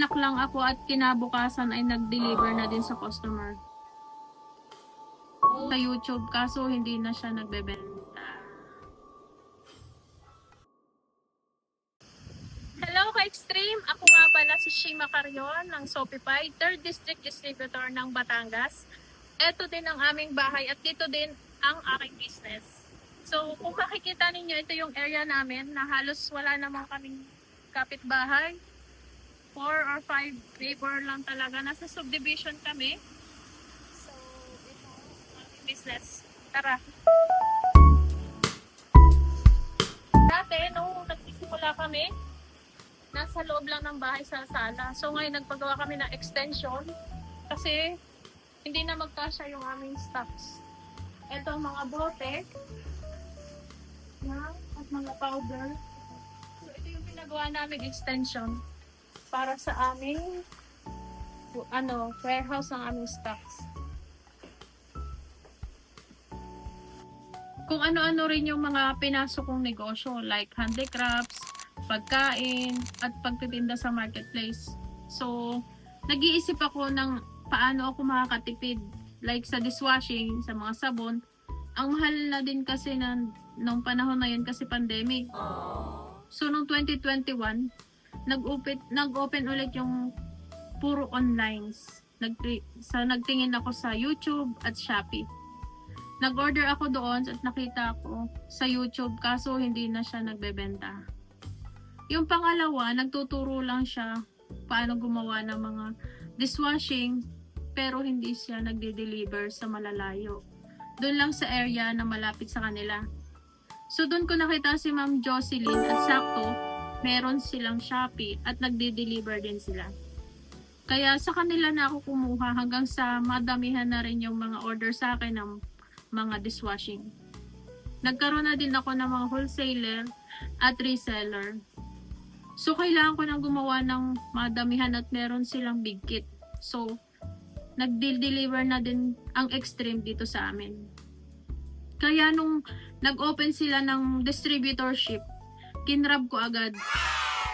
Nanganak lang ako at kinabukasan ay nag-deliver na din sa customer. Sa YouTube, kaso hindi na siya nagbebenta. Hello ka-Extreme! Ako nga pala si Shima Carrion ng Shopify, 3rd District Distributor ng Batangas. Ito din ang aming bahay at dito din ang aking business. So kung makikita ninyo, ito yung area namin na halos wala namang kaming kapitbahay. 4 or 5 neighbor lang talaga. Nasa subdivision kami. So ito ang aming business. Tara! Dati, nung nagsisimula kami, nasa loob lang ng bahay sa sala. So ngayon nagpagawa kami ng extension kasi hindi na magkasya yung aming stocks. Ito ang mga bote at mga powder. So ito yung pinagawa namin extension para sa aming warehouse ng aming stocks. Kung ano-ano rin yung mga pinasok kong negosyo like handicrafts, pagkain, at pagtitinda sa marketplace. So, nag-iisip ako ng paano ako makakatipid. Like sa dishwashing, sa mga sabon. Ang mahal na din kasi nung panahon na yun kasi pandemic. So, noong 2021, nag-open ulit yung puro online. Nagtingin ako sa YouTube at Shopee. Nag-order ako doon at nakita ko sa YouTube kaso hindi na siya nagbebenta. Yung pangalawa, nagtuturo lang siya paano gumawa ng mga dishwashing pero hindi siya nagde-deliver sa malalayo. Doon lang sa area na malapit sa kanila. So doon ko nakita si Ma'am Jocelyn at sakto, meron silang Shopee at nagde-deliver din sila. Kaya sa kanila na ako kumuha hanggang sa madamihan na rin yung mga order sa akin ng mga dishwashing. Nagkaroon na din ako ng mga wholesaler at reseller. So, kailangan ko nang gumawa ng madamihan at meron silang big kit. So, nag-deliver na din ang Extreme dito sa amin. Kaya nung nag-open sila ng distributorship, kinrab ko agad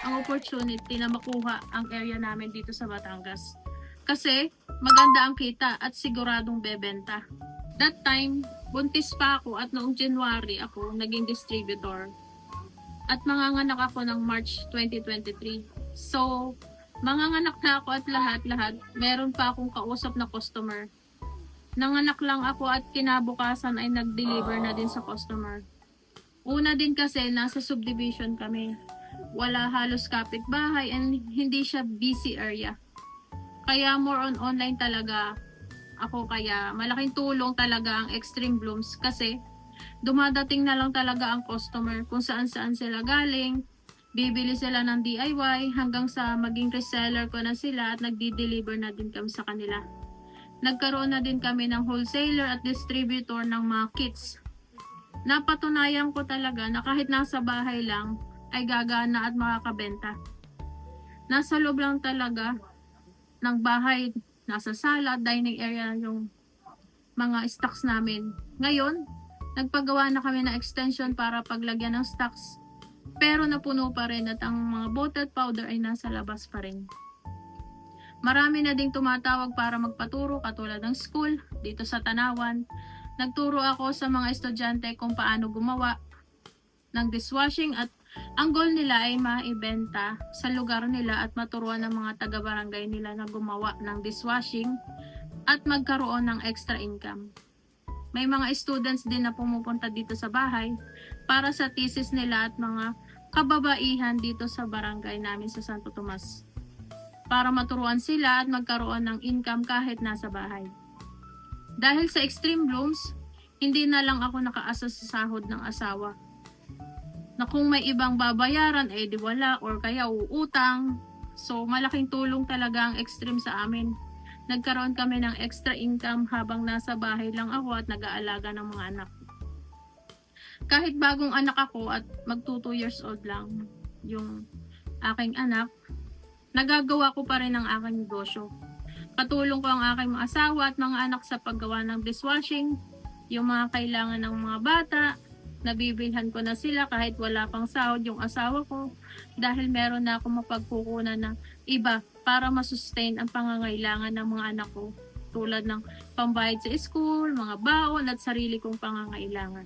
ang opportunity na makuha ang area namin dito sa Batangas. Kasi, maganda ang kita at siguradong bebenta. That time, buntis pa ako at noong January ako naging distributor. At manganganak ako ng March 2023. So, manganganak na ako at lahat-lahat, meron pa akong kausap na customer. Nanganak lang ako at kinabukasan ay nag-deliver na din sa customer. Una din kasi nasa subdivision kami. Wala halos kapitbahay and hindi siya busy area. Kaya more on online talaga ako, kaya malaking tulong talaga ang Extreme Blooms kasi dumadating na lang talaga ang customer kung saan-saan sila galing, bibili sila ng DIY hanggang sa maging reseller ko na sila at nagdi-deliver na din kami sa kanila. Nagkaroon na din kami ng wholesaler at distributor ng mga kits. Napatunayan ko talaga na kahit nasa bahay lang ay gagana at makakabenta. Nasa loob lang talaga ng bahay, nasa sala, dining area yung mga stocks namin. Ngayon, nagpagawa na kami ng extension para paglagyan ng stocks. Pero napuno pa rin at ang mga bote at powder ay nasa labas pa rin. Marami na ding tumatawag para magpaturo katulad ng school dito sa Tanawan. Nagturo ako sa mga estudyante kung paano gumawa ng dishwashing at ang goal nila ay maibenta sa lugar nila at maturuan ng mga taga-barangay nila na gumawa ng dishwashing at magkaroon ng extra income. May mga students din na pumupunta dito sa bahay para sa thesis nila at mga kababaihan dito sa barangay namin sa Santo Tomas para maturuan sila at magkaroon ng income kahit nasa bahay. Dahil sa Extreme Blooms, hindi na lang ako nakaasa sa sahod ng asawa. Na kung may ibang babayaran, di wala or kaya uutang. So, malaking tulong talaga ang Extreme sa amin. Nagkaroon kami ng extra income habang nasa bahay lang ako at nag-aalaga ng mga anak. Kahit bagong anak ako at magto 2 years old lang yung aking anak, nagagawa ko pa rin ang aking negosyo. Patulong ko ang aking mga asawa at mga anak sa paggawa ng dishwashing, yung mga kailangan ng mga bata, nabibilhan ko na sila kahit wala pang sahod yung asawa ko dahil meron na ako mapagkukunan ng iba para masustain ang pangangailangan ng mga anak ko tulad ng pambayad sa school, mga baon at sarili kong pangangailangan.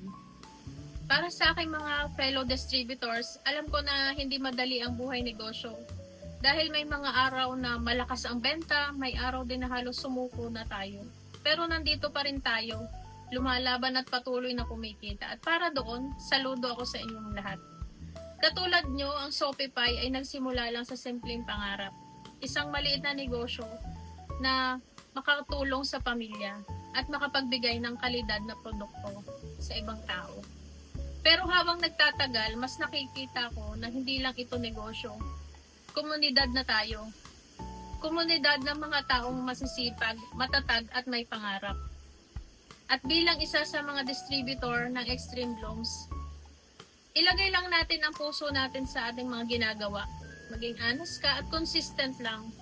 Para sa aking mga fellow distributors, alam ko na hindi madali ang buhay negosyo. Dahil may mga araw na malakas ang benta, may araw din na halos sumuko na tayo. Pero nandito pa rin tayo, lumalaban at patuloy na kumikita. At para doon, saludo ako sa inyong lahat. Katulad nyo, ang Shopify ay nagsimula lang sa simpleng pangarap. Isang maliit na negosyo na makatulong sa pamilya at makapagbigay ng kalidad na produkto sa ibang tao. Pero habang nagtatagal, mas nakikita ko na hindi lang ito negosyo. Komunidad na tayo. Komunidad ng mga taong masisipag, matatag at may pangarap. At bilang isa sa mga distributor ng Extreme Blooms, ilagay lang natin ang puso natin sa ating mga ginagawa. Maging honest ka at consistent lang.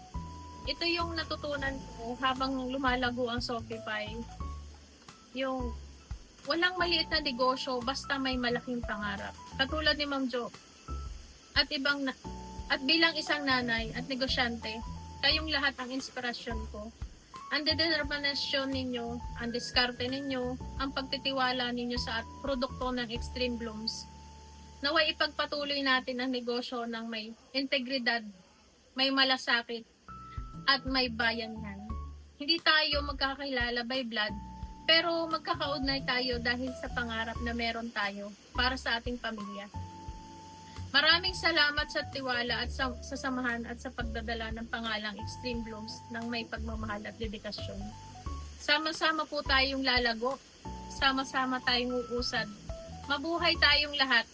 Ito yung natutunan ko habang lumalago ang Shopify. Yung walang maliit na negosyo basta may malaking pangarap. Katulad ni Ma'am Jo. At bilang isang nanay at negosyante, kayong lahat ang inspirasyon ko. Ang determinasyon ninyo, ang diskarte ninyo, ang pagtitiwala ninyo sa produkto ng Extreme Blooms. Naway ipagpatuloy natin ang negosyo ng may integridad, may malasakit, at may bayanhan. Hindi tayo magkakilala by blood, pero magkakaugnay tayo dahil sa pangarap na meron tayo para sa ating pamilya. Maraming salamat sa tiwala at sa samahan at sa pagdadala ng pangalang Extreme Blooms ng may pagmamahal at dedikasyon. Sama-sama po tayong lalago, sama-sama tayong uusad. Mabuhay tayong lahat,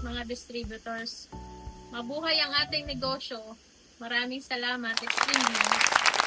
mga distributors. Mabuhay ang ating negosyo. Maraming salamat, Extreme Blooms.